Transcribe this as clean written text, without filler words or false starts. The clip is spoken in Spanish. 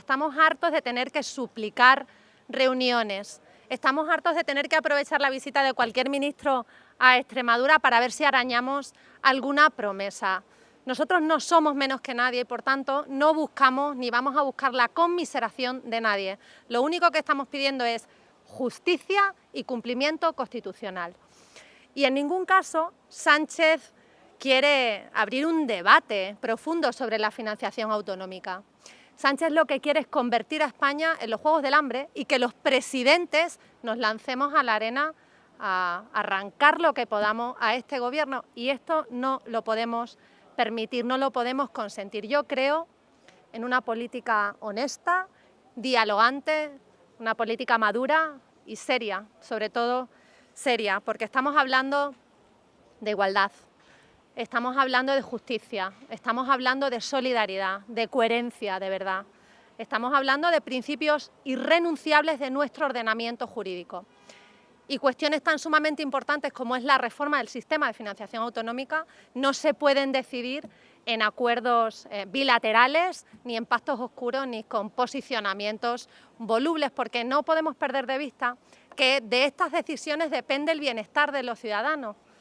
estamos hartos de tener que suplicar reuniones, estamos hartos de tener que aprovechar la visita de cualquier ministro a Extremadura para ver si arañamos alguna promesa. Nosotros no somos menos que nadie y, por tanto, no buscamos ni vamos a buscar la conmiseración de nadie. Lo único que estamos pidiendo es justicia y cumplimiento constitucional. Y en ningún caso Sánchez quiere abrir un debate profundo sobre la financiación autonómica. Sánchez lo que quiere es convertir a España en los Juegos del Hambre y que los presidentes nos lancemos a la arena a arrancar lo que podamos a este gobierno, y esto no lo podemos permitir, no lo podemos consentir. Yo creo en una política honesta, dialogante, una política madura y seria, sobre todo seria, porque estamos hablando de igualdad, estamos hablando de justicia, estamos hablando de solidaridad, de coherencia de verdad, estamos hablando de principios irrenunciables de nuestro ordenamiento jurídico. Y cuestiones tan sumamente importantes como es la reforma del sistema de financiación autonómica no se pueden decidir en acuerdos bilaterales, ni en pactos oscuros, ni con posicionamientos volubles, porque no podemos perder de vista que de estas decisiones depende el bienestar de los ciudadanos.